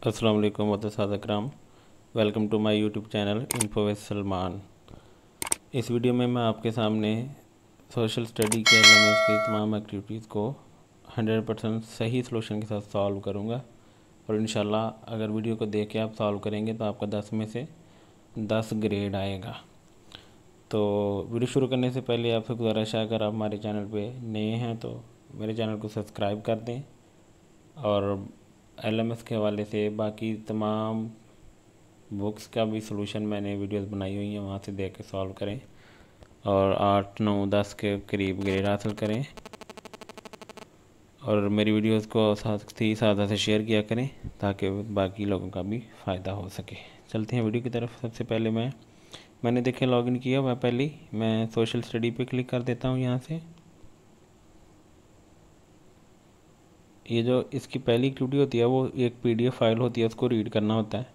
अस्सलाम वालेकुम मुतसाद अकराम। Welcome to my YouTube channel info with Salman. इस वीडियो में मैं आपके सामने सोशल स्टडी के एलिमेंट्स की तमाम एक्टिविटीज़ को 100% सही सलूशन के साथ सॉल्व करूंगा और इंशाल्लाह अगर वीडियो को देख के आप सॉल्व करेंगे तो आपका 10 में से 10 ग्रेड आएगा। तो वीडियो शुरू करने से पहले आपसे गुजारिश है, अगर आप हमारे चैनल पे नए हैं तो मेरे चैनल को सब्सक्राइब कर दें और एलएमएस के हवाले से बाकी तमाम बुक्स का भी सलूशन मैंने वीडियोस बनाई हुई हैं, वहाँ से देख के सॉल्व करें और 8, 9, 10 के करीब ग्रेड हासिल करें और मेरी वीडियोस को साथ ही साथ से शेयर किया करें ताकि बाकी लोगों का भी फ़ायदा हो सके। चलते हैं वीडियो की तरफ। सबसे पहले मैंने देखे लॉगिन किया हुआ पहले मैं सोशल स्टडी पे क्लिक कर देता हूँ। यहाँ से ये जो इसकी पहली एक्टिविटी होती है वो एक पीडीएफ फाइल होती है, उसको रीड करना होता है,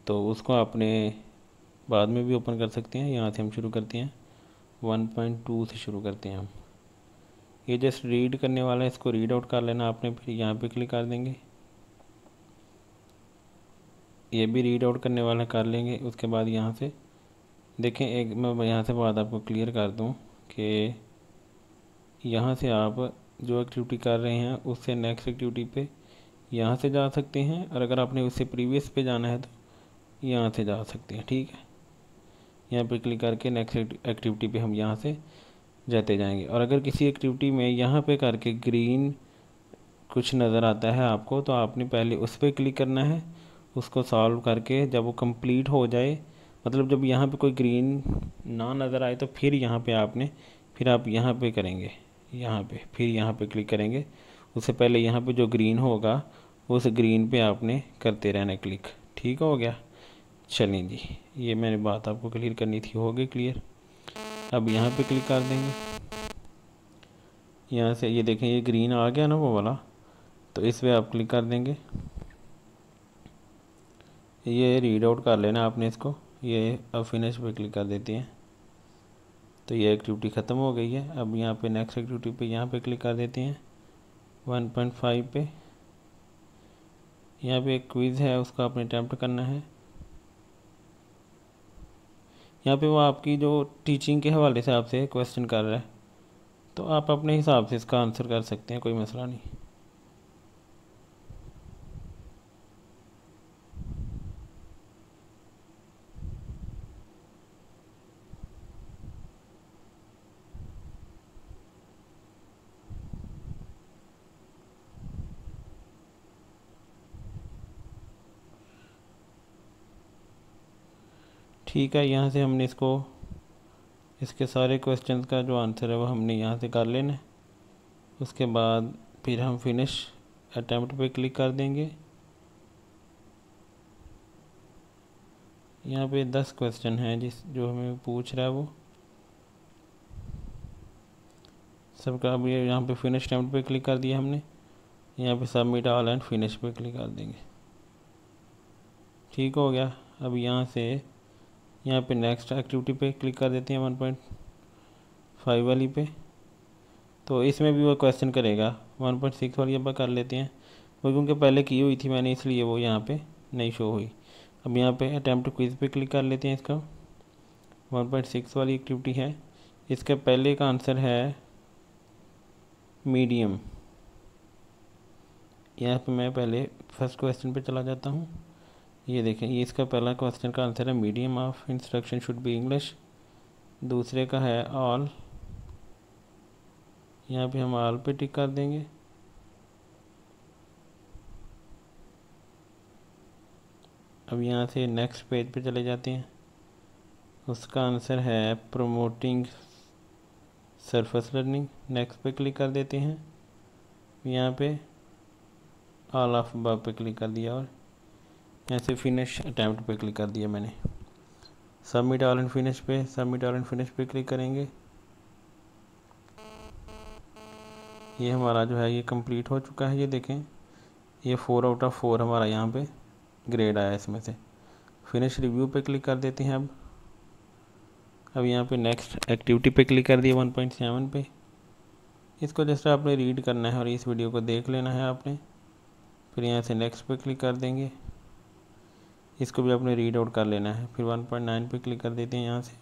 तो उसको आपने बाद में भी ओपन कर सकते हैं। यहाँ से हम शुरू करते हैं 1.2 से शुरू करते हैं हम। ये जस्ट रीड करने वाला है, इसको रीड आउट कर लेना आपने, फिर यहाँ पे क्लिक कर देंगे। ये भी रीड आउट करने वाला कर लेंगे। उसके बाद यहाँ से देखें, एक मैं यहाँ से बात आपको क्लियर कर दूँ कि यहाँ से आप जो एक्टिविटी कर रहे हैं उससे नेक्स्ट एक्टिविटी पे यहाँ से जा सकते हैं और अगर आपने उससे प्रीवियस पे जाना है तो यहाँ से जा सकते हैं। ठीक है, यहाँ पे क्लिक करके नेक्स्ट एक्टिविटी पे हम यहाँ से जाते जाएंगे। और अगर किसी एक्टिविटी में यहाँ पे करके ग्रीन कुछ नज़र आता है आपको तो आपने पहले उस पर क्लिक करना है, उसको सॉल्व करके जब वो कंप्लीट हो जाए, मतलब जब यहाँ पे कोई ग्रीन ना नज़र आए तो फिर यहाँ पे आप यहाँ पे करेंगे, फिर यहाँ पे क्लिक करेंगे। उससे पहले यहाँ पे जो ग्रीन होगा उस ग्रीन पे आपने करते रहना क्लिक। ठीक हो गया। चलें जी, ये मैंने बात आपको क्लियर करनी थी, हो गई क्लियर। अब यहाँ पे क्लिक कर देंगे। यहाँ से ये देखें ये ग्रीन आ गया ना वो वाला, तो इस पर आप क्लिक कर देंगे। ये रीड आउट कर लेना आपने इसको। ये अब फिनिश पे क्लिक कर देते हैं तो ये एक्टिविटी ख़त्म हो गई है। अब यहाँ पे नेक्स्ट एक्टिविटी पे यहाँ पे क्लिक कर देते हैं 1.5 पे। यहाँ पे एक क्विज़ है, उसको आपने अटैम्प्ट करना है। यहाँ पे वो आपकी जो टीचिंग के हवाले से आपसे क्वेश्चन कर रहा है, तो आप अपने हिसाब से इसका आंसर कर सकते हैं, कोई मसला नहीं। ठीक है, यहाँ से हमने इसके सारे क्वेश्चंस का जो आंसर है वो हमने यहाँ से कर लेना है। उसके बाद फिर हम फिनिश अटैम्प्ट पे क्लिक कर देंगे। यहाँ पे 10 क्वेश्चन हैं जो हमें पूछ रहा है वो सबका। अब ये यहाँ पे फिनिश अटैम्प्ट पे क्लिक कर दिया हमने। यहाँ पे सबमिट ऑल एंड फिनिश पे क्लिक कर देंगे। ठीक हो गया। अब यहाँ पे नेक्स्ट एक्टिविटी पे क्लिक कर देते हैं 1.5 वाली पे, तो इसमें भी वो क्वेश्चन करेगा। 1.6 वाली अब कर लेते हैं, वो क्योंकि पहले की हुई थी मैंने इसलिए वो यहाँ पे नहीं शो हुई। अब यहाँ पे अटैम्प्ट क्विज पे क्लिक कर लेते हैं। इसका 1.6 वाली एक्टिविटी है। इसके पहले का आंसर है मीडियम। यहाँ पे मैं पहले फर्स्ट क्वेश्चन पे चला जाता हूँ। ये देखें, ये इसका पहला क्वेश्चन का आंसर है medium of instruction should be English. दूसरे का है ऑल। यहाँ पे हम ऑल पे टिक कर देंगे। अब यहाँ से नेक्स्ट पेज पे चले जाते हैं। उसका आंसर है प्रमोटिंग सरफेस लर्निंग। नेक्स्ट पे क्लिक कर देते हैं। यहाँ पे ऑल ऑफ अबव पे क्लिक कर दिया और यहाँ से फिनिश अटैम्प्ट पे क्लिक कर दिया मैंने। सबमिट ऑल एंड फिनिश पे क्लिक करेंगे। ये हमारा जो है ये कंप्लीट हो चुका है। ये देखें, ये 4 आउट ऑफ 4 हमारा यहाँ पे ग्रेड आया इसमें से। फिनिश रिव्यू पे क्लिक कर देते हैं। अब यहाँ पे नेक्स्ट एक्टिविटी पे क्लिक कर दिया 1.7 पे। इसको जस्ट आपने रीड करना है और इस वीडियो को देख लेना है आपने। फिर यहाँ से नेक्स्ट पे क्लिक कर देंगे। इसको भी आपने रीड आउट कर लेना है। फिर 1.9 पे क्लिक कर देते हैं यहाँ से,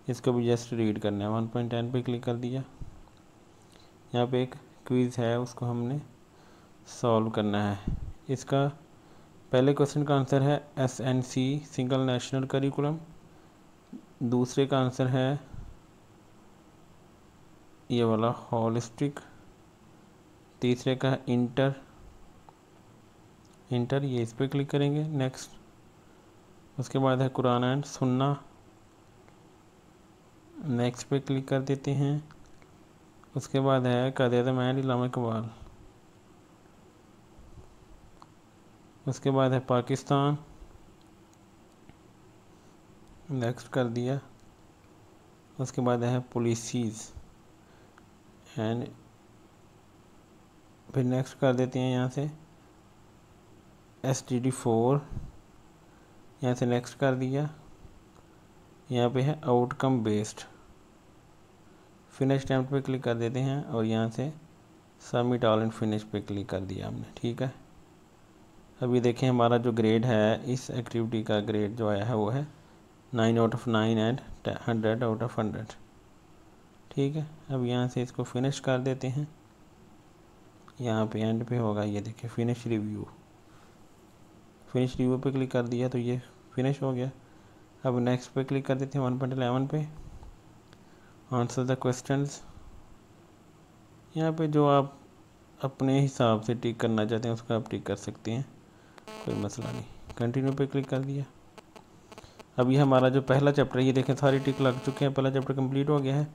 इसको भी जस्ट रीड करना है। 1.10 पे क्लिक कर दिया। यहाँ पे एक क्विज़ है, उसको हमने सॉल्व करना है। इसका पहले क्वेश्चन का आंसर है SNC सिंगल नेशनल करिकुलम, दूसरे का आंसर है ये वाला होलिस्टिक, तीसरे का इंटर, ये इस पर क्लिक करेंगे। नेक्स्ट, उसके बाद है कुरान एंड सुन्ना, नेक्स्ट पे क्लिक कर देते हैं। उसके बाद है कायद-ए-आज़म एंड इल्हाम इकबाल, उसके बाद है पाकिस्तान, नेक्स्ट कर दिया। उसके बाद है पुलिसीज़ एंड फिर नेक्स्ट कर देते हैं यहाँ से STD4, यहाँ से नेक्स्ट कर दिया। यहाँ पे है आउटकम बेस्ड, फिनिश अटेम्प्ट पे क्लिक कर देते हैं और यहाँ से सबमिट ऑल एंड फिनिश पे क्लिक कर दिया हमने। ठीक है, अभी देखें हमारा जो ग्रेड है, इस एक्टिविटी का ग्रेड जो आया है वो है 9 out of 9 and 100 out of 100। ठीक है, अब यहाँ से इसको फिनिश कर देते हैं। यहाँ पे एंड पे होगा, ये देखिए फिनिश रिव्यू, फिनिश रिव्यू पे क्लिक कर दिया तो ये फिनिश हो गया। अब नेक्स्ट पे क्लिक कर देते हैं 1.11 पे, आंसर द क्वेश्चंस। यहाँ पे जो आप अपने हिसाब से टिक करना चाहते हैं उसका आप टिक कर सकते हैं, कोई मसला नहीं। कंटिन्यू पे क्लिक कर दिया। अब ये हमारा जो पहला चैप्टर है, ये देखें सारी टिक लग चुके हैं, पहला चैप्टर कंप्लीट हो गया है।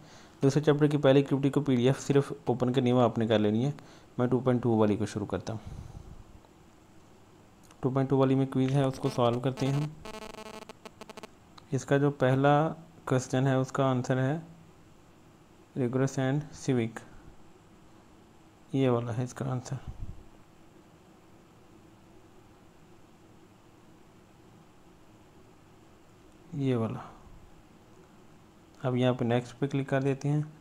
दूसरे चैप्टर की पहली एक्टिविटी को PDF सिर्फ ओपन करनी है, आपने कर लेनी है। मैं 2.2 वाली को शुरू करता हूँ। 2.2 वाली में क्विज़ है, उसको सॉल्व करते हैं हम। इसका जो पहला क्वेश्चन है उसका आंसर है रिगोरस एंड सिविक, ये वाला है इसका आंसर। ये वाला। अब यहाँ पे नेक्स्ट पे क्लिक कर देते हैं।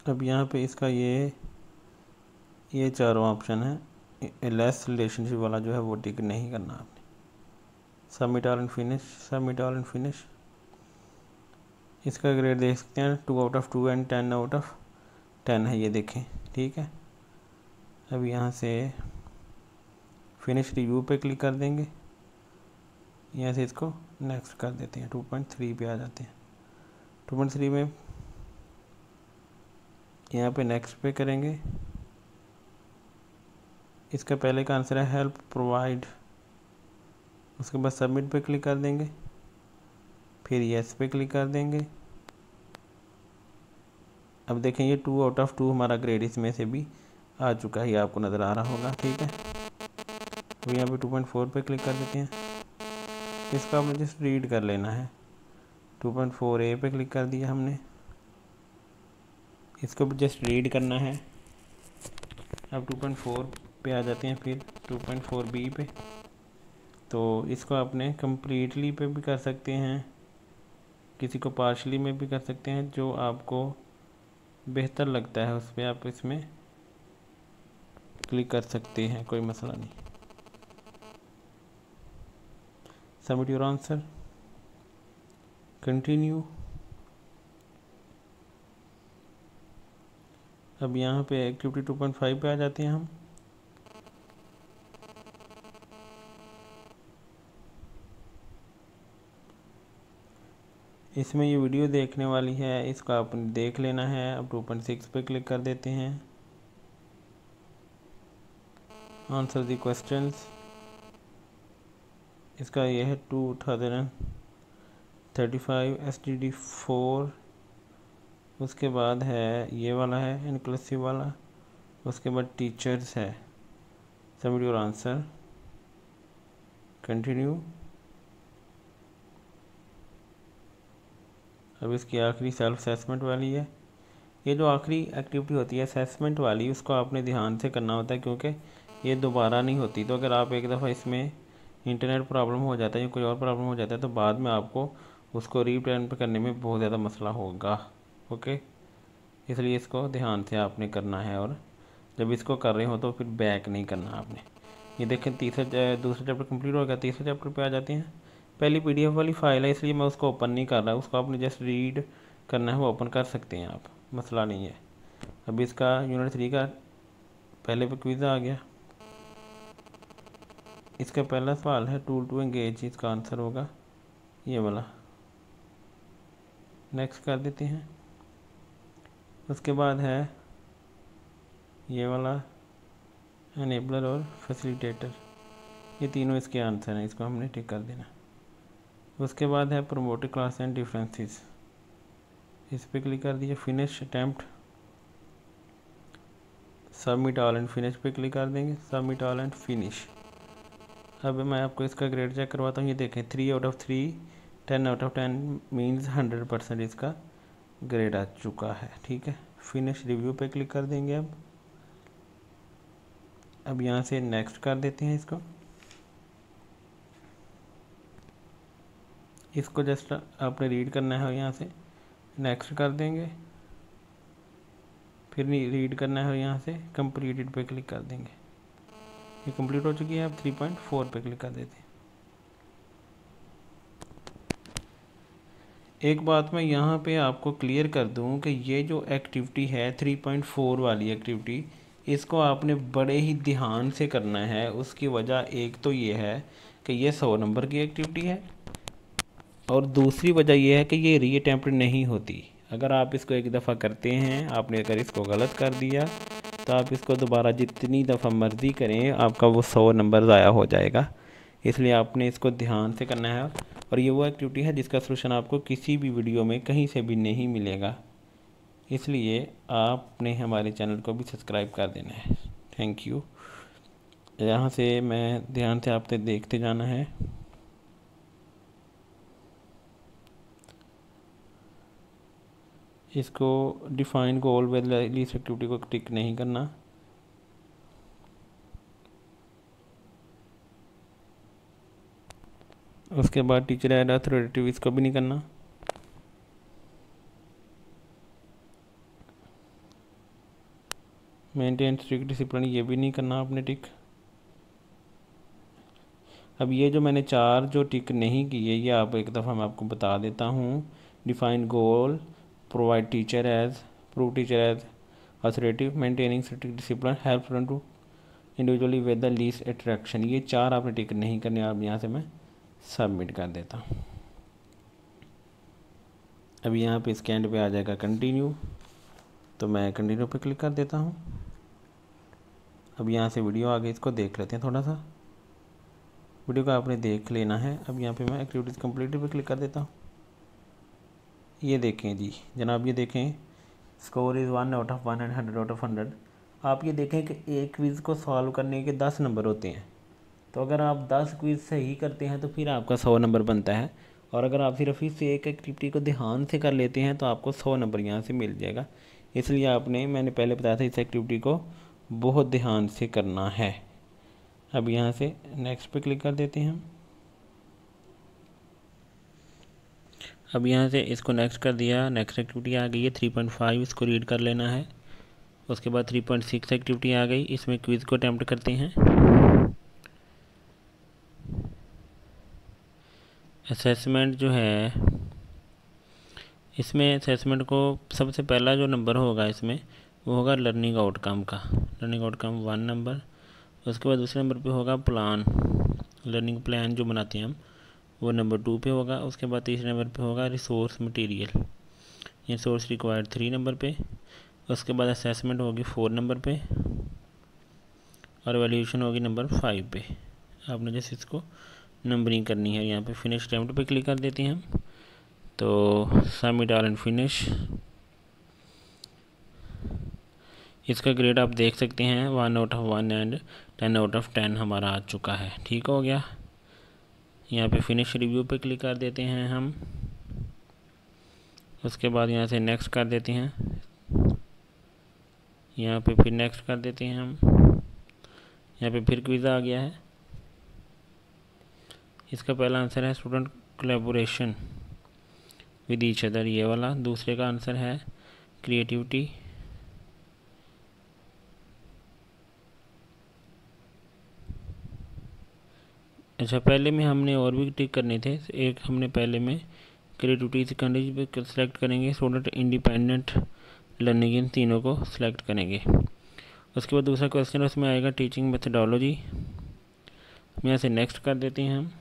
अब यहाँ पे इसका ये चारों ऑप्शन है, लेस रिलेशनशिप वाला जो है वो टिक नहीं करना आपने। Submit all and finish, submit all and finish. इसका ग्रेड देख सकते हैं 2 out of 2 and 10 out of 10 है, ये देखें। ठीक है, अब यहाँ से फिनिश रिव्यू पे क्लिक कर देंगे, यहाँ से इसको नेक्स्ट कर देते हैं। 2.3 पे आ जाते हैं। 2.3 में यहाँ पे नेक्स्ट पे करेंगे। इसका पहले का आंसर है हेल्प प्रोवाइड, उसके बाद सबमिट पे क्लिक कर देंगे, फिर यस पे क्लिक कर देंगे। अब देखें ये 2 आउट ऑफ 2 हमारा ग्रेड इसमें से भी आ चुका है, ये आपको नज़र आ रहा होगा। ठीक है, अब यहाँ पे 2.4 पे क्लिक कर देते हैं। इसका आपने जस्ट रीड कर लेना है। 2.4A पे क्लिक कर दिया हमने, इसको भी जस्ट रीड करना है। अब 2.4 पे आ जाते हैं, फिर 2.4B पे। तो इसको आपने कम्प्लीटली पे भी कर सकते हैं, किसी को पार्शली में भी कर सकते हैं, जो आपको बेहतर लगता है उस पर आप इसमें क्लिक कर सकते हैं, कोई मसला नहीं। Submit your answer, continue. अब यहाँ पे एक्टिविटी 2.5 पे आ जाते हैं हम। इसमें ये वीडियो देखने वाली है, इसको आपने देख लेना है। अब 2.6 पे क्लिक कर देते हैं, आंसर द क्वेश्चंस। इसका ये है 2035 STD4, उसके बाद है ये वाला है इनक्लूसिव वाला, उसके बाद टीचर्स है। Submit your answer, continue. अब इसकी आखिरी सेल्फ असेसमेंट वाली है। ये जो आखिरी एक्टिविटी होती है असेसमेंट वाली, उसको आपने ध्यान से करना होता है, क्योंकि ये दोबारा नहीं होती। तो अगर आप एक दफ़ा इसमें इंटरनेट प्रॉब्लम हो जाता है या कोई और प्रॉब्लम हो जाता है तो बाद में आपको उसको रीअटेम्प्ट करने में बहुत ज़्यादा मसला होगा। ओके, इसलिए इसको ध्यान से आपने करना है और जब इसको कर रहे हो तो फिर बैक नहीं करना आपने। ये देखें दूसरा चैप्टर कंप्लीट हो गया, तीसरे चैप्टर पे आ जाते हैं। पहली PDF वाली फ़ाइल है इसलिए मैं उसको ओपन नहीं कर रहा, उसको आपने जस्ट रीड करना है, वो ओपन कर सकते हैं आप, मसला नहीं है। अभी इसका यूनिट 3 का पहले पे क्विज़ आ गया। इसका पहला सवाल है टूल टू एंगेज, इसका आंसर होगा ये वाला। नेक्स्ट कर देते हैं। उसके बाद है ये वाला एनेबलर और फैसिलिटेटर, ये तीनों इसके आंसर हैं, इसको हमने टिक कर देना। उसके बाद है प्रोमोटेड क्लास एंड डिफरेंसेस, इस पर क्लिक कर दिया। Finish attempt, submit all and finish पे क्लिक कर देंगे, सबमिट ऑल एंड फिनिश। अब मैं आपको इसका ग्रेड चेक करवाता हूँ। ये देखें 3 out of 3, 10 out of 10 means 100% इसका ग्रेड आ चुका है। ठीक है, फिनिश रिव्यू पे क्लिक कर देंगे। अब यहाँ से नेक्स्ट कर देते हैं इसको जस्ट आपने रीड करना है, यहाँ से नेक्स्ट कर देंगे, फिर रीड करना है और यहाँ से कंप्लीटेड पे क्लिक कर देंगे। ये कंप्लीट हो चुकी है। अब 3.4 पे क्लिक कर देते हैं। एक बात मैं यहाँ पे आपको क्लियर कर दूँ कि ये जो एक्टिविटी है 3.4 वाली एक्टिविटी, इसको आपने बड़े ही ध्यान से करना है। उसकी वजह एक तो ये है कि ये 100 नंबर की एक्टिविटी है, और दूसरी वजह यह है कि ये रीअटेम्प्ट नहीं होती। अगर आप इसको एक दफ़ा करते हैं, आपने अगर इसको गलत कर दिया तो आप इसको दोबारा जितनी दफ़ा मर्ज़ी करें, आपका वो 100 नंबर ज़ाया हो जाएगा। इसलिए आपने इसको ध्यान से करना है। और ये वो एक्टिविटी है जिसका सलूशन आपको किसी भी वीडियो में कहीं से भी नहीं मिलेगा, इसलिए आपने हमारे चैनल को भी सब्सक्राइब कर देना है। Thank you. यहाँ से मैं ध्यान से आपसे देखते जाना है। इसको define goal with least activity को टिक नहीं करना। उसके बाद टीचर एड अथॉरिटेटिव, इसको भी नहीं करना। मेंटेन स्ट्रिक्ट डिसिप्लिन, ये भी नहीं करना आपने टिक। अब ये जो मैंने 4 जो टिक नहीं किए, ये आप एक दफ़ा मैं आपको बता देता हूँ। Define goal, provide teacher as, prove teacher as authoritative, maintaining strict discipline, help student to individually with the least attraction, ये 4 आपने टिक नहीं करने। अब यहाँ से मैं सबमिट कर देता हूँ। अब यहाँ पे इसके एंड पे आ जाएगा कंटिन्यू, तो मैं कंटिन्यू पे क्लिक कर देता हूँ। अब यहाँ से वीडियो आ गई, इसको देख लेते हैं। थोड़ा सा वीडियो को आपने देख लेना है। अब यहाँ पे मैं एक्टिविटीज़ कंप्लीटेड पे क्लिक कर देता हूँ। ये देखें जी जनाब, ये देखें score is 1 out of 1 and 100 out of 100। आप ये देखें कि एक क्विज़ को सॉल्व करने के 10 नंबर होते हैं, तो अगर आप 10 क्विज़ सही करते हैं तो फिर आपका 100 नंबर बनता है। और अगर आप सिर्फ इस एक एक्टिविटी को ध्यान से कर लेते हैं तो आपको 100 नंबर यहाँ से मिल जाएगा। इसलिए मैंने पहले बताया था, इस एक्टिविटी को बहुत ध्यान से करना है। अब यहाँ से नेक्स्ट पे क्लिक कर देते हैं हम। अब यहाँ से इसको नेक्स्ट कर दिया। नेक्स्ट एक्टिविटी आ गई है 3.5, इसको रीड कर लेना है। उसके बाद 3.6 एक्टिविटी आ गई, इसमें क्विज़ को अटैम्प्ट करते हैं। असेसमेंट जो है, इसमें असेसमेंट को सबसे पहला जो नंबर होगा इसमें वो होगा लर्निंग आउटकम का, लर्निंग आउटकम 1 नंबर। उसके बाद दूसरे नंबर पे होगा प्लान, लर्निंग प्लान जो बनाते हैं हम, वो नंबर 2 पे होगा। उसके बाद तीसरे नंबर पे होगा रिसोर्स मटेरियल, ये सोर्स रिक्वायर्ड 3 नंबर पे। उसके बाद असेसमेंट होगी 4 नंबर पे, और वैल्यूएशन होगी नंबर 5 पे। आपने जैसे इसको नंबरिंग करनी है। यहाँ पे फिनिश अटेम्प्ट पे क्लिक कर देते हैं हम, तो सबमिट ऑल एंड फिनिश। इसका ग्रेड आप देख सकते हैं 1 out of 1 and 10 out of 10 हमारा आ चुका है। ठीक हो गया। यहाँ पे फिनिश रिव्यू पे क्लिक कर देते हैं हम। उसके बाद यहाँ से नेक्स्ट कर देते हैं, यहाँ पे फिर नेक्स्ट कर देते हैं हम। यहाँ पे फिर क्विज़ आ गया है। इसका पहला आंसर है student collaboration with each other, ये वाला। दूसरे का आंसर है क्रिएटिविटी अच्छा, पहले में हमने और भी टिक करने थे। एक हमने पहले में क्रिएटिविटी कंडीशन पे सेलेक्ट करेंगे, स्टूडेंट इंडिपेंडेंट लर्निंग, इन तीनों को सिलेक्ट करेंगे। उसके बाद दूसरा क्वेश्चन उसमें आएगा टीचिंग मेथडोलॉजी, यहाँ से नेक्स्ट कर देते हैं हम।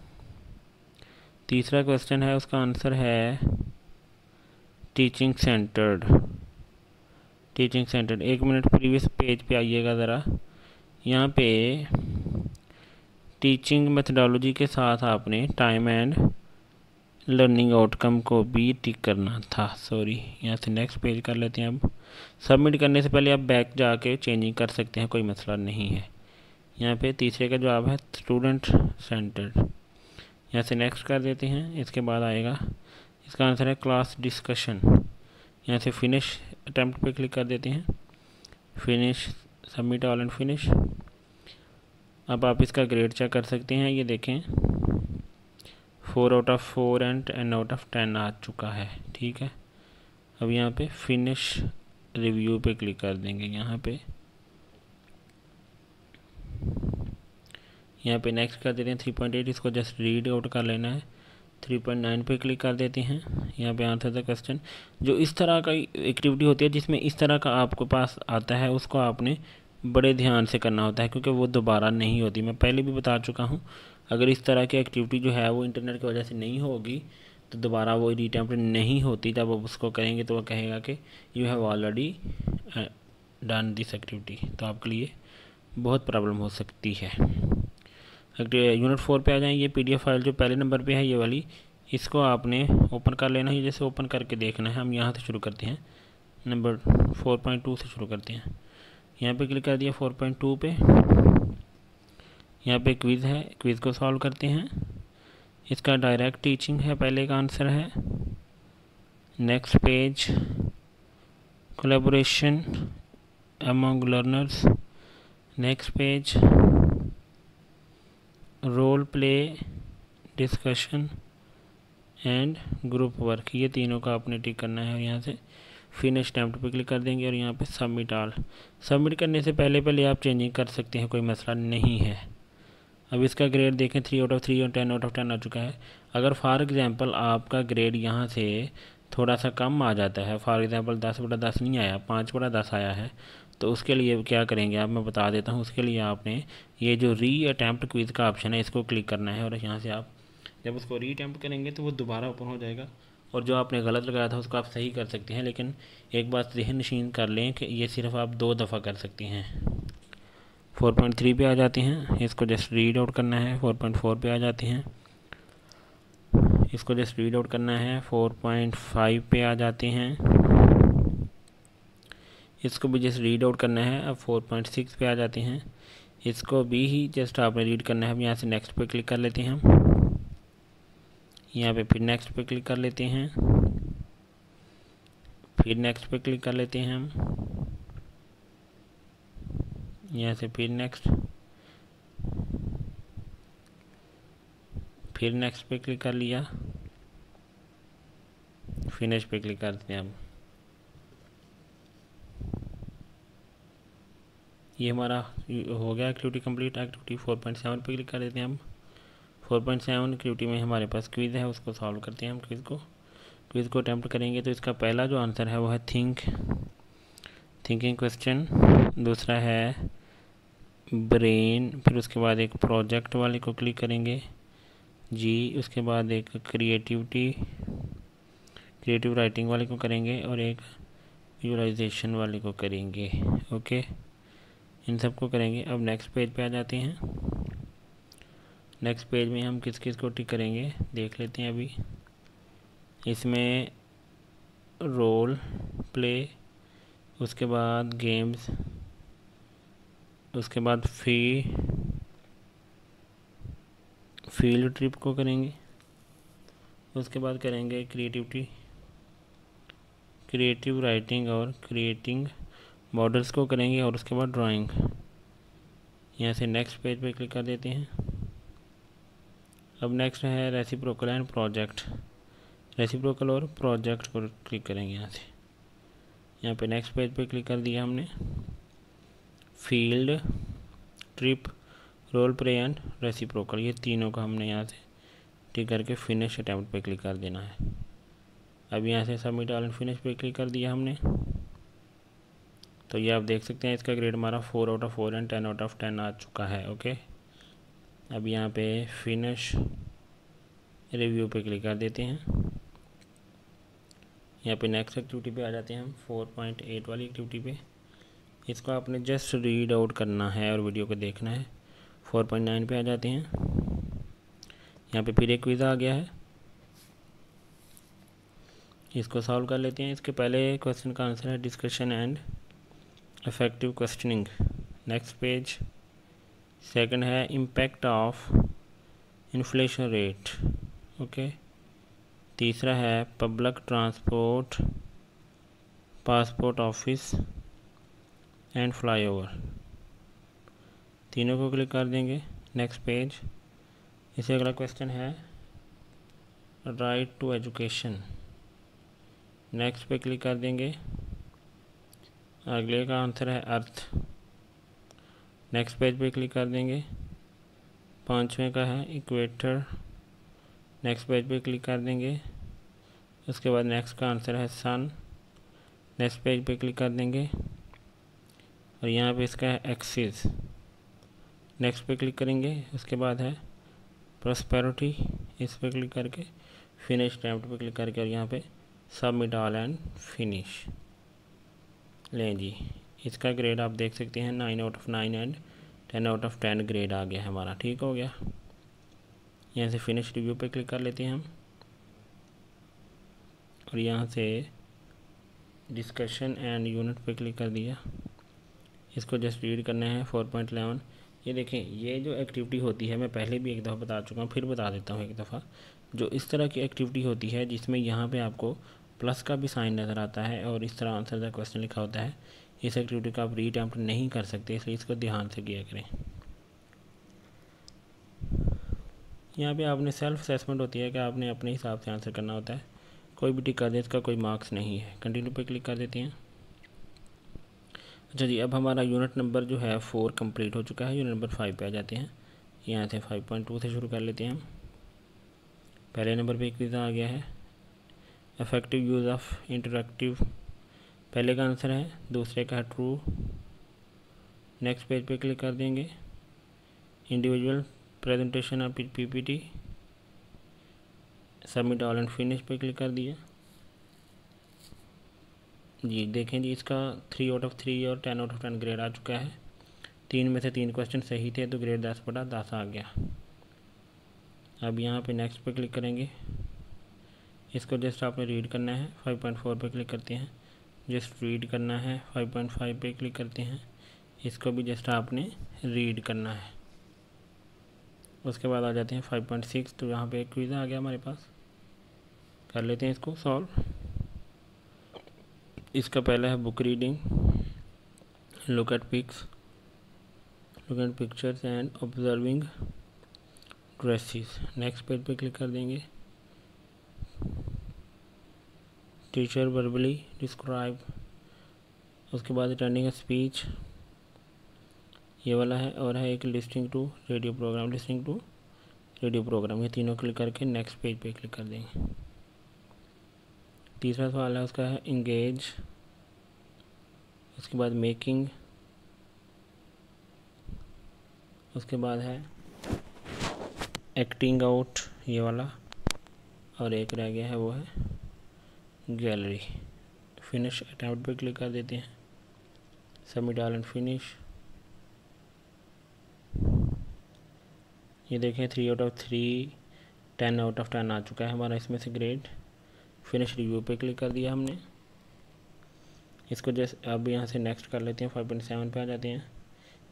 तीसरा क्वेश्चन है, उसका आंसर है teaching centred. Teaching centred, 1 minute previous page पे आइएगा ज़रा। यहाँ पे टीचिंग मेथडोलॉजी के साथ आपने टाइम एंड लर्निंग आउटकम को भी टिक करना था। सॉरी, यहाँ से नेक्स्ट पेज कर लेते हैं। अब सबमिट करने से पहले आप बैक जाके चेंजिंग कर सकते हैं, कोई मसला नहीं है। यहाँ पे तीसरे का जवाब है स्टूडेंट सेंटर्ड। यहाँ से नेक्स्ट कर देते हैं। इसके बाद आएगा, इसका आंसर है क्लास डिस्कशन। यहाँ से फिनिश अटैम्प्ट पे क्लिक कर देते हैं, finish, submit all and finish. अब आप इसका ग्रेड चेक कर सकते हैं, ये देखें 4 out of 4 and 10 out of 10 आ चुका है। ठीक है, अब यहाँ पे फिनिश रिव्यू पे क्लिक कर देंगे। यहाँ पे नेक्स्ट कर देते हैं 3.8, इसको जस्ट रीड आउट कर लेना है। 3.9 पे क्लिक कर देते हैं। यहाँ पे आंसर द क्वेश्चन। जो इस तरह का एक्टिविटी होती है जिसमें इस तरह का आपके पास आता है, उसको आपने बड़े ध्यान से करना होता है, क्योंकि वो दोबारा नहीं होती। मैं पहले भी बता चुका हूँ, अगर इस तरह की एक्टिविटी जो है वो इंटरनेट की वजह से नहीं होगी तो दोबारा वो रीअटेम्प्ट नहीं होती। तब आप उसको करेंगे तो वो कहेगा कि you have already done this activity, तो आपके लिए बहुत प्रॉब्लम हो सकती है। यूनिट 4 पे आ जाएं। ये PDF फाइल जो पहले नंबर पे है, ये वाली, इसको आपने ओपन कर लेना है। जैसे ओपन करके देखना है। हम यहाँ से शुरू करते हैं, नंबर 4.2 से शुरू करते हैं। यहाँ पे क्लिक कर दिया 4.2 पे। यहाँ पे क्विज़ है, क्विज़ को सॉल्व करते हैं। इसका डायरेक्ट टीचिंग है, पहले का आंसर है। Next page, collaboration among learners. Next page, role play, discussion and group work, ये तीनों का आपने टिक करना है। और यहाँ से फिनिश अटैम्प्ट पे क्लिक कर देंगे और यहाँ पे सबमिट ऑल। सबमिट करने से पहले आप चेंजिंग कर सकते हैं, कोई मसला नहीं है। अब इसका ग्रेड देखें, 3 आउट ऑफ 3 और 10 आउट ऑफ 10 आ चुका है। अगर फॉर एग्ज़ाम्पल आपका ग्रेड यहाँ से थोड़ा सा कम आ जाता है, फॉर एग्ज़ाम्पल 10/10 नहीं आया, 5/10 आया है, तो उसके लिए क्या करेंगे आप, मैं बता देता हूँ। उसके लिए आपने ये जो री अटैम्प्ट क्विज़ का ऑप्शन है, इसको क्लिक करना है। और यहाँ से आप जब उसको री अटैम्प्ट करेंगे तो वो दोबारा ओपन हो जाएगा, और जो आपने गलत लगाया था उसको आप सही कर सकते हैं। लेकिन एक बात ज़हन नशीन कर लें कि ये सिर्फ आप 2 दफ़ा कर सकते हैं। 4.3 पे आ जाते हैं, इसको जस्ट रीड आउट करना है। 4.4 पे आ जाते हैं, इसको जस्ट रीड आउट करना है। 4.5 पे आ जाते हैं, इसको भी जस्ट रीड आउट करना है। अब 4.6 पे आ जाते हैं, इसको भी ही जस्ट आपने रीड करना है। यहाँ से नेक्स्ट पे क्लिक कर लेते हैं, यहाँ पे फिर नेक्स्ट पे क्लिक कर लेते हैं, फिर नेक्स्ट पे क्लिक कर लेते हैं हम, यहाँ से फिर नेक्स्ट, फिर नेक्स्ट पे क्लिक कर लिया, फिनिश पे क्लिक करते हैं। अब ये हमारा हो गया एक्टिविटी कंप्लीट। एक्टिविटी 4.7 पे क्लिक कर देते हैं हम। 4.7 एक्टिविटी में हमारे पास क्विज़ है, उसको सॉल्व करते हैं हम। क्विज़ को अटैम्प्ट करेंगे तो इसका पहला जो आंसर है वो है थिंकिंग क्वेश्चन। दूसरा है ब्रेन, फिर उसके बाद एक प्रोजेक्ट वाले को क्लिक करेंगे जी, उसके बाद एक क्रिएटिव राइटिंग वाले को करेंगे और एक विजुअलाइजेशन वाले को करेंगे। ओके, इन सब को करेंगे। अब नेक्स्ट पेज पे आ जाते हैं। नेक्स्ट पेज में हम किस किस को टिक करेंगे देख लेते हैं। अभी इसमें रोल प्ले, उसके बाद गेम्स, उसके बाद फील्ड ट्रिप को करेंगे, उसके बाद करेंगे क्रिएटिव राइटिंग और क्रिएटिंग मॉडल्स को करेंगे, और उसके बाद ड्राइंग। यहाँ से नेक्स्ट पेज पे क्लिक कर देते हैं। अब नेक्स्ट है रेसिप्रोकल एंड प्रोजेक्ट। रेसिप्रोकल और प्रोजेक्ट को क्लिक करेंगे यहाँ से। यहाँ पे नेक्स्ट पेज पे क्लिक कर दिया हमने। Field trip role play and reciprocal, ये तीनों को हमने यहाँ से टिक करके फिनिश अटैम्प्ट पे क्लिक कर देना है। अब यहाँ से सबमिट ऑल एंड फिनिश पे क्लिक कर दिया हमने। तो ये आप देख सकते हैं इसका ग्रेड हमारा 4 out of 4 and 10 out of 10 आ चुका है। ओके, अब यहाँ पे फिनिश रिव्यू पे क्लिक कर देते हैं। यहाँ पे नेक्स्ट एक्टिविटी पे आ जाते हैं हम 4.8 वाली एक्टिविटी पे। इसको आपने जस्ट रीड आउट करना है और वीडियो को देखना है। 4.9 पे आ जाते हैं। यहाँ पे फिर एक क्विज़ आ गया है, इसको सॉल्व कर लेते हैं। इसके पहले क्वेश्चन का आंसर है discussion and effective questioning. Next page. Second है impact of inflation rate. Okay, तीसरा है public transport, passport office and flyover. तीनों को क्लिक कर देंगे। Next page. इससे अगला क्वेश्चन है राइट टू एजुकेशन। नेक्स्ट पे क्लिक कर देंगे। अगले का आंसर है अर्थ। नेक्स्ट पेज पे क्लिक कर देंगे। पांचवें का है इक्वेटर। नेक्स्ट पेज पे क्लिक कर देंगे। उसके बाद नेक्स्ट का आंसर है सन। नेक्स्ट पेज पे क्लिक कर देंगे और यहाँ पे इसका है एक्सिस। नेक्स्ट पे क्लिक करेंगे। उसके बाद है प्रॉस्पेरिटी, इस पे क्लिक करके फिनिश अटैम्प्ट पे क्लिक करके और यहाँ पे सबमिट ऑल एंड फिनिश। लें जी, इसका ग्रेड आप देख सकते हैं 9 out of 9 and 10 out of 10 grade आ गया हमारा। ठीक हो गया। यहाँ से फिनिश रिव्यू पे क्लिक कर लेते हैं हम और यहाँ से डिस्कशन एंड यूनिट पे क्लिक कर दिया। इसको जस्ट रीड करना है 4.11। ये देखें, ये जो एक्टिविटी होती है मैं पहले भी एक दफ़ा बता चुका हूँ, फिर बता देता हूँ एक दफ़ा। जो इस तरह की एक्टिविटी होती है जिसमें यहाँ पे आपको प्लस का भी साइन नज़र आता है और इस तरह आंसर द क्वेश्चन लिखा होता है, इस एक्टिविटी का आप रीअटेम्प्ट नहीं कर सकते, इसलिए इसको ध्यान से किया करें। यहाँ पे आपने सेल्फ असेसमेंट होती है कि आपने अपने हिसाब से आंसर करना होता है। कोई भी टिक कर दे, इसका कोई मार्क्स नहीं है। कंटिन्यू पे क्लिक कर देते हैं। अच्छा जी, अब हमारा यूनिट नंबर जो है 4 कंप्लीट हो चुका है। यूनिट नंबर 5 पे आ जाते हैं। यहाँ से 5.2 से शुरू कर लेते हैं हम। पहले नंबर पे क्विज़ आ गया है इफेक्टिव यूज़ ऑफ इंटरैक्टिव। पहले का आंसर है, दूसरे का है ट्रू। नेक्स्ट पेज पे क्लिक कर देंगे। Individual presentation of PPT, submit all and finish पे क्लिक कर दिया जी। देखें जी, इसका 3 आउट ऑफ 3 और 10 आउट ऑफ 10 ग्रेड आ चुका है। 3 में से 3 क्वेश्चन सही थे तो ग्रेड 10/10 आ गया। अब यहाँ पे नेक्स्ट पे क्लिक करेंगे। इसको जस्ट आपने रीड करना है। 5.4 पे क्लिक करते हैं, जस्ट रीड करना है। 5.5 पे क्लिक करते हैं, इसको भी जस्ट आपने रीड करना है। उसके बाद आ जाते हैं 5.6। तो यहाँ पे एक क्विज़ आ गया हमारे पास, कर लेते हैं इसको सॉल्व। इसका पहला है book reading, look at pictures and observing dresses. Next page पे क्लिक कर देंगे। Teacher verbally describe. उसके बाद अटेंडिंग स्पीच, ये वाला है। और है एक लिस्टिंग टू रेडियो प्रोग्राम। ये तीनों क्लिक करके नेक्स्ट पेज पे क्लिक कर देंगे। तीसरा सवाल है उसका है इंगेज। उसके बाद मेकिंग। उसके बाद है एक्टिंग आउट, ये वाला। और एक रह गया है, वो है गैलरी। फिनिश अटैम्प्ट पे क्लिक कर देते हैं, सबमिट ऑल एंड फिनिश। ये देखें 3 आउट ऑफ 3, 10 आउट ऑफ 10 आ चुका है हमारा इसमें से ग्रेड। फिनिश रिव्यू पे क्लिक कर दिया हमने। इसको जस्ट अब यहाँ से नेक्स्ट कर लेते हैं। 5.7 पे आ जाते हैं।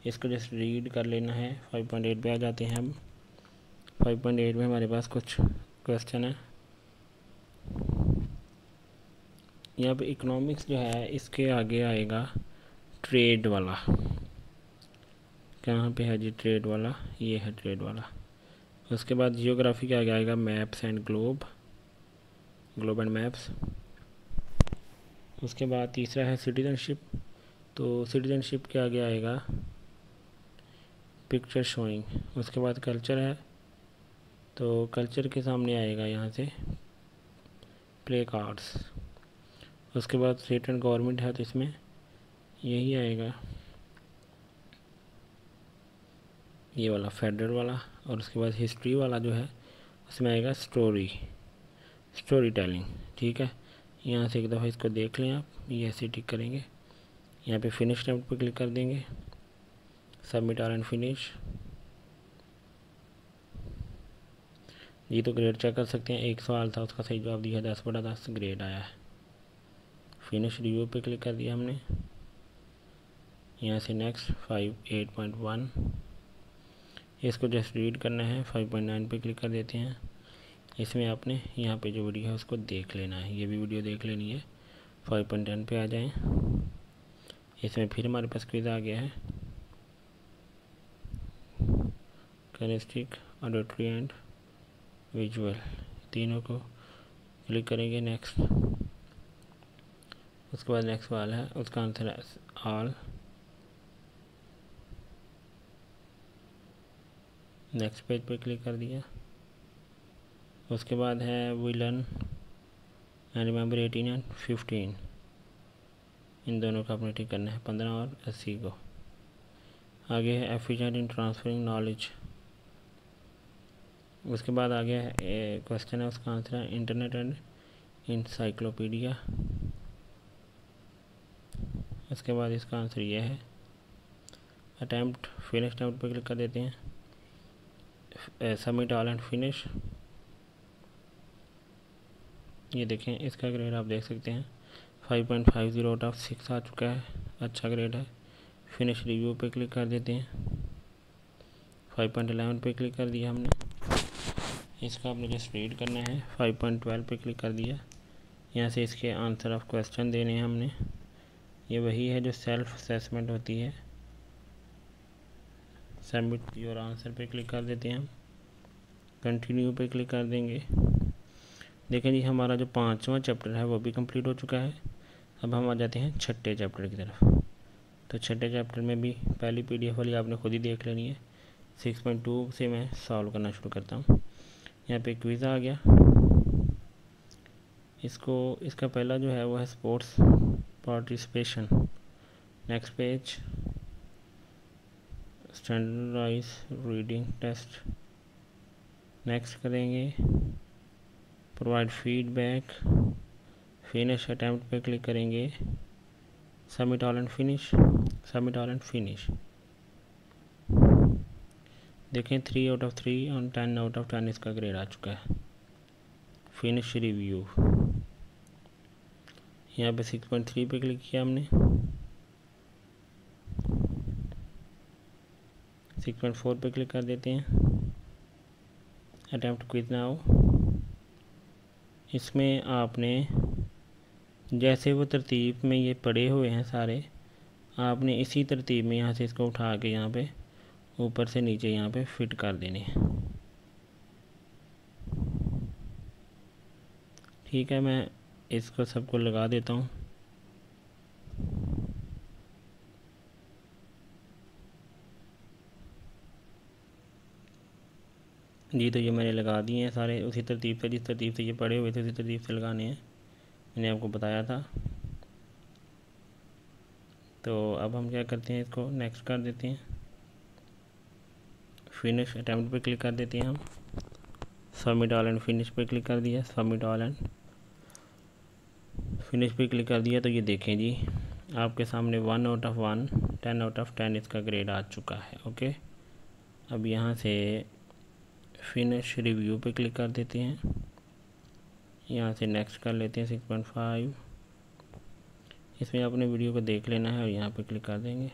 इसको जस्ट रीड कर लेना है। 5.8 पे आ जाते हैं हम। 5.8 में हमारे पास कुछ क्वेश्चन है। यहाँ पे इकोनॉमिक्स जो है इसके आगे आएगा ट्रेड वाला। कहाँ पे है जी ट्रेड वाला? ये है ट्रेड वाला। उसके बाद जियोग्राफी के आगे आएगा maps and globe and maps. उसके बाद तीसरा है सिटीजनशिप। तो सिटीजनशिप के आगे आएगा पिक्चर शोइंग। उसके बाद कल्चर है, तो कल्चर के सामने आएगा यहाँ से प्ले कार्ड्स। उसके बाद स्टेट एंड गवर्नमेंट है, तो इसमें यही आएगा ये वाला फेडरल वाला। और उसके बाद हिस्ट्री वाला जो है उसमें आएगा स्टोरी टेलिंग। ठीक है, यहाँ से एक दफ़ा इसको देख लें आप, ये ऐसे टिक करेंगे। यहाँ पे फिनिश अटेम्प्ट पे क्लिक कर देंगे, सबमिट ऑल एंड फिनिश। ये तो ग्रेड चेक कर सकते हैं, एक सवाल था उसका सही जवाब दिया, 10/10 ग्रेड आया है। फिनिश रिव्यू पे क्लिक कर दिया हमने। यहाँ से नेक्स्ट 8.1 इसको जस्ट रीड करना है। 5.9 पे क्लिक कर देते हैं। इसमें आपने यहाँ पे जो वीडियो है उसको देख लेना है, ये भी वीडियो देख लेनी है। 5.10 पे आ जाएं। इसमें फिर हमारे पास क्विज आ गया है, किनेस्टिक, ऑडिटरी एंड विजुअल, तीनों को क्लिक करेंगे। नेक्स्ट, उसके बाद नेक्स्ट सवाल है, उसका आंसर है ऑल। नेक्स्ट पेज पे क्लिक कर दिया। उसके बाद है we learn and remember 18 and 15, इन दोनों का अपने टिक करना है, 15 और 80 को। आगे है एफिशिएंट इन ट्रांसफरिंग नॉलेज। उसके बाद आगे है क्वेश्चन है, उसका आंसर है इंटरनेट एंड इंसाइक्लोपीडिया। उसके बाद इसका आंसर ये है अटैम्प्ट। फिनिश अटैम्प्ट पर क्लिक कर देते हैं, सबमिट ऑल एंड फिनिश। ये देखें, इसका ग्रेड आप देख सकते हैं 5.50 आउट ऑफ 6 आ चुका है, अच्छा ग्रेड है। फिनिश रिव्यू पे क्लिक कर देते हैं। 5.11 पे क्लिक कर दिया हमने, इसका आपने जस्ट रीड करना है। 5.12 पे क्लिक कर दिया। यहाँ से इसके आंसर ऑफ क्वेश्चन देने हैं हमने, ये वही है जो सेल्फ असेसमेंट होती है। सबमिट योर आंसर पे क्लिक कर देते हैं हम। कंटिन्यू पे क्लिक कर देंगे। देखें जी, हमारा जो 5वां चैप्टर है वो भी कंप्लीट हो चुका है। अब हम आ जाते हैं छठे चैप्टर की तरफ। तो छठे चैप्टर में भी पहली PDF वाली आपने खुद ही देख लेनी है। 6.2 से मैं सॉल्व करना शुरू करता हूँ। यहाँ पे क्विज़ आ गया, इसका पहला जो है वो है sports participation. Next page, standardise reading test. Next करेंगे, प्रोवाइड फीडबैक। फिनिश अटैम्प्ट पे क्लिक करेंगे, submit all and finish, submit all and finish. देखें 3 आउट ऑफ 3 और 10 आउट ऑफ 10 इसका ग्रेड आ चुका है। फिनिश रिव्यू, यहाँ पे 6.3 पे क्लिक किया हमने। 6.4 पे क्लिक कर देते हैं, अटैम्प्ट क्विज नाउ। इसमें आपने जैसे वो तरतीब में ये पड़े हुए हैं सारे, आपने इसी तरतीब में यहाँ से इसको उठा के यहाँ पे ऊपर से नीचे यहाँ पे फिट कर देने हैं। ठीक है, मैं इसको सबको लगा देता हूँ। जी, तो ये मैंने लगा दिए हैं सारे उसी तरतीब से, जिस तरतीब से ये पड़े हुए थे उसी तरतीब से लगाने हैं, मैंने आपको बताया था। तो अब हम क्या करते हैं, इसको नेक्स्ट कर देते हैं। फिनिश अटैम्प्ट पे क्लिक कर देते हैं हम। सबमिट ऑल एंड फिनिश पे क्लिक कर दिया, सबमिट ऑल एंड फिनिश पे क्लिक कर दिया। तो ये देखें जी, आपके सामने 1 आउट ऑफ 1, 10 आउट ऑफ 10 इसका ग्रेड आ चुका है। ओके, अब यहाँ से फिनिश रिव्यू पे क्लिक कर देते हैं। यहाँ से नेक्स्ट कर लेते हैं 6.5। इसमें अपने वीडियो को देख लेना है और यहाँ पे क्लिक कर देंगे,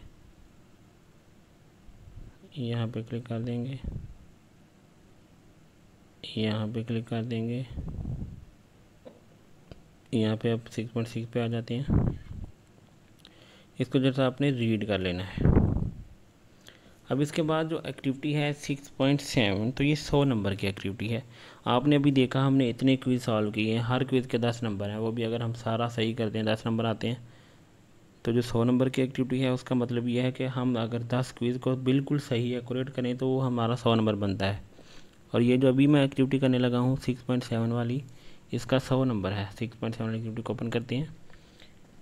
यहाँ पे क्लिक कर देंगे, यहाँ पे क्लिक कर देंगे। यहाँ पे अब 6.6 पे आ जाते हैं। इसको जैसा आपने रीड कर लेना है। अब इसके बाद जो एक्टिविटी है 6.7, तो ये 100 नंबर की एक्टिविटी है। आपने अभी देखा हमने इतने क्विज़ सॉल्व किए हैं, हर क्विज़ के 10 नंबर हैं, वो भी अगर हम सारा सही करते हैं 10 नंबर आते हैं। तो जो 100 नंबर की एक्टिविटी है उसका मतलब यह है कि हम अगर 10 क्विज़ को बिल्कुल सही एक्यूरेट करें तो वो हमारा 100 नंबर बनता है। और ये जो अभी मैं एक्टिविटी करने लगा हूँ 6.7 वाली, इसका 100 नंबर है। 6.7 वाली एक्टिविटी को ओपन करते हैं।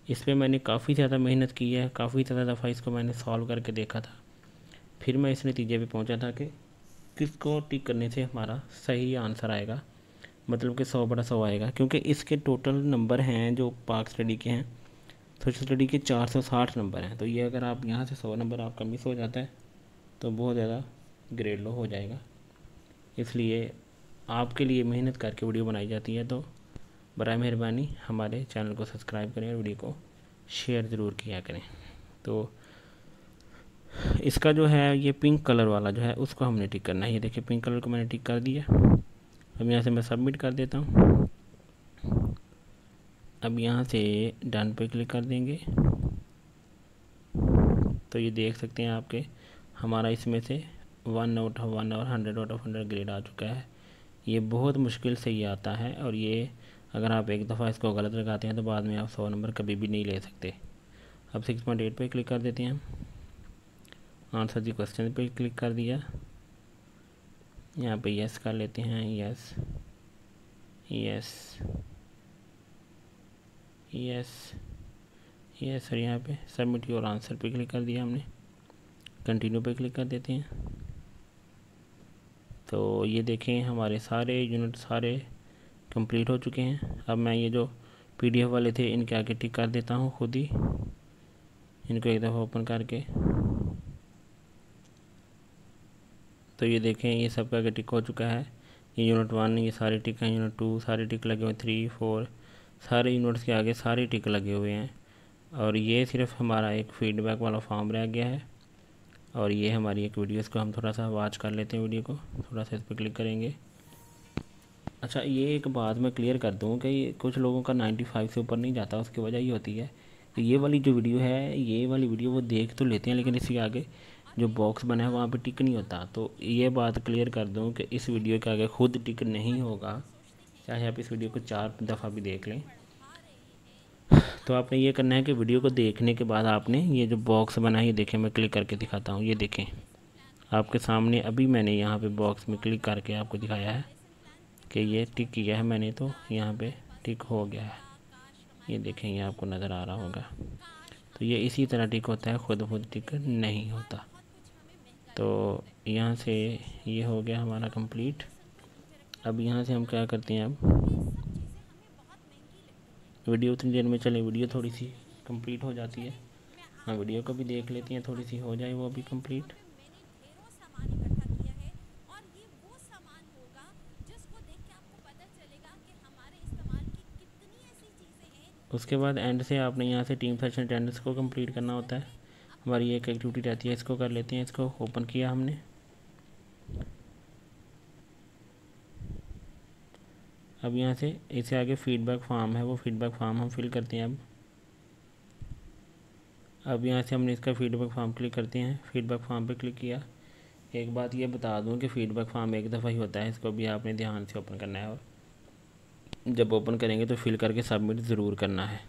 इस पर मैंने काफ़ी ज़्यादा मेहनत की है, काफ़ी ज़्यादा दफ़ा इसको मैंने सॉल्व करके देखा था, फिर मैं इस नतीजे पे पहुंचा था कि किसको टिक करने से हमारा सही आंसर आएगा, मतलब कि 100/100 आएगा। क्योंकि इसके टोटल नंबर हैं जो पाक स्टडी के हैं, सोशल स्टडी के 460 नंबर हैं। तो ये अगर आप यहाँ से 100 नंबर आपका मिस हो जाता है तो बहुत ज़्यादा ग्रेड लो हो जाएगा। इसलिए आपके लिए मेहनत करके वीडियो बनाई जाती है, तो बराए मेहरबानी हमारे चैनल को सब्सक्राइब करें और वीडियो को शेयर ज़रूर किया करें। तो इसका जो है ये पिंक कलर वाला जो है उसको हमने टिक करना है। ये देखिए पिंक कलर को मैंने टिक कर दिया। अब यहाँ से मैं सबमिट कर देता हूँ। अब यहाँ से डन पे क्लिक कर देंगे तो ये देख सकते हैं आपके हमारा इसमें से 1/1 और 100/100 ग्रेड आ चुका है। ये बहुत मुश्किल से ये आता है, और ये अगर आप एक दफ़ा इसको गलत लगाते हैं तो बाद में आप 100 नंबर कभी भी नहीं ले सकते। अब 6.8 पे क्लिक कर देते हैं, आंसर दी क्वेश्चन पे क्लिक कर दिया। यहाँ पे यस कर लेते हैं, यस यस यस यस, और यहाँ पे सबमिट योर आंसर पे क्लिक कर दिया हमने। कंटिन्यू पे क्लिक कर देते हैं। तो ये देखें हमारे सारे यूनिट सारे कंप्लीट हो चुके हैं। अब मैं ये जो पीडीएफ वाले थे इनके आगे टिक कर देता हूँ खुद ही, इनको एक दफ़ा ओपन करके। तो ये देखें ये सब का आगे टिक हो चुका है। ये यूनिट 1 ये सारे टिक हैं, यूनिट 2 सारे टिक लगे हुए हैं, 3 4 सारे यूनिट्स के आगे सारे टिक लगे हुए हैं। और ये सिर्फ हमारा एक फीडबैक वाला फॉर्म रह गया है। और ये हमारी एक वीडियो, इसको हम थोड़ा सा वॉच कर लेते हैं, वीडियो को थोड़ा सा इस पर क्लिक करेंगे। अच्छा, ये एक बात मैं क्लियर कर दूं कि कुछ लोगों का 95 से ऊपर नहीं जाता, उसकी वजह ये होती है कि ये वाली जो वीडियो है, ये वाली वीडियो वो देख तो लेते हैं लेकिन इसके आगे जो बॉक्स बना है वहाँ पे टिक नहीं होता। तो ये बात क्लियर कर दूं कि इस वीडियो के आगे खुद टिक नहीं होगा, चाहे आप इस वीडियो को 4 दफ़ा भी देख लें। तो आपने ये करना है कि वीडियो को देखने के बाद आपने ये जो बॉक्स बना है, ये देखें मैं क्लिक करके दिखाता हूँ। ये देखें आपके सामने अभी मैंने यहाँ पे बॉक्स में क्लिक करके आपको दिखाया है कि ये टिक किया है मैंने, तो यहाँ पे टिक हो गया है। ये देखें ये आपको नज़र आ रहा होगा। तो ये इसी तरह टिक होता है, खुद टिक नहीं होता। तो यहाँ से ये हो गया हमारा कंप्लीट। अब यहाँ से हम क्या करते हैं, अब वीडियो उतनी देर में चले, वीडियो थोड़ी सी कंप्लीट हो जाती है। हाँ, वीडियो को भी देख लेते हैं, थोड़ी सी हो जाए वो भी कंप्लीट। उसके बाद एंड से आपने यहाँ से टीम सेशन अटेंडेंस को कंप्लीट करना होता है। हमारी एक एक्टिविटी रहती है, इसको कर लेते हैं। इसको ओपन किया हमने। अब यहाँ से इससे आगे फीडबैक फॉर्म है, वो फीडबैक फॉर्म हम फिल करते हैं। अब यहाँ से हमने इसका फीडबैक फॉर्म क्लिक करते हैं। फीडबैक फॉर्म पे क्लिक किया। एक बात ये बता दूँ कि फ़ीडबैक फॉर्म एक दफ़ा ही होता है, इसको भी आपने ध्यान से ओपन करना है, और जब ओपन करेंगे तो फिल करके सबमिट ज़रूर करना है।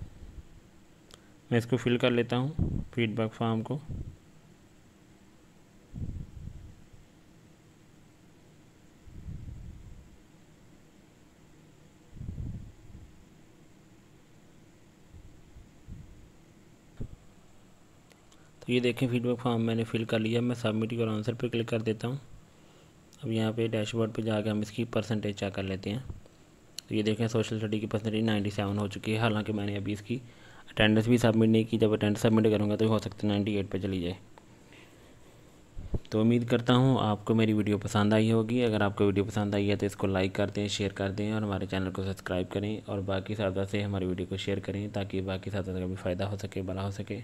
मैं इसको फिल कर लेता हूँ फीडबैक फॉर्म को। तो ये देखें फीडबैक फॉर्म मैंने फिल कर लिया। मैं सबमिट और आंसर पे क्लिक कर देता हूँ। अब यहाँ पे डैशबोर्ड पे जाकर हम इसकी परसेंटेज चेक कर लेते हैं। तो ये देखें सोशल स्टडी की परसेंटेज 97 हो चुकी है। हालांकि मैंने अभी इसकी अटेंडेंस भी सबमिट नहीं की, जब अटेंडेंस सबमिट करूँगा तो हो सकता है 98 पे चली जाए। तो उम्मीद करता हूँ आपको मेरी वीडियो पसंद आई होगी। अगर आपको वीडियो पसंद आई है तो इसको लाइक कर दें, शेयर कर दें, और हमारे चैनल को सब्सक्राइब करें, और बाकी साथी से हमारी वीडियो को शेयर करें ताकि बाकी साथी का भी फ़ायदा हो सके, भला हो सके।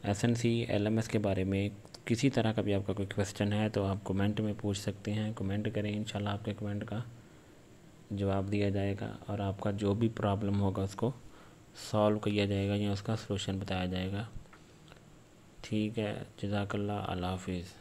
SNC LMS के बारे में किसी तरह का भी आपका कोई क्वेश्चन है तो आप कमेंट में पूछ सकते हैं। कमेंट करें, इंशाल्लाह आपके कमेंट का जवाब दिया जाएगा, और आपका जो भी प्रॉब्लम होगा उसको सॉल्व किया जाएगा या उसका सलूशन बताया जाएगा। ठीक है, जज़ाकल्लाह, अल्लाह हाफिज़।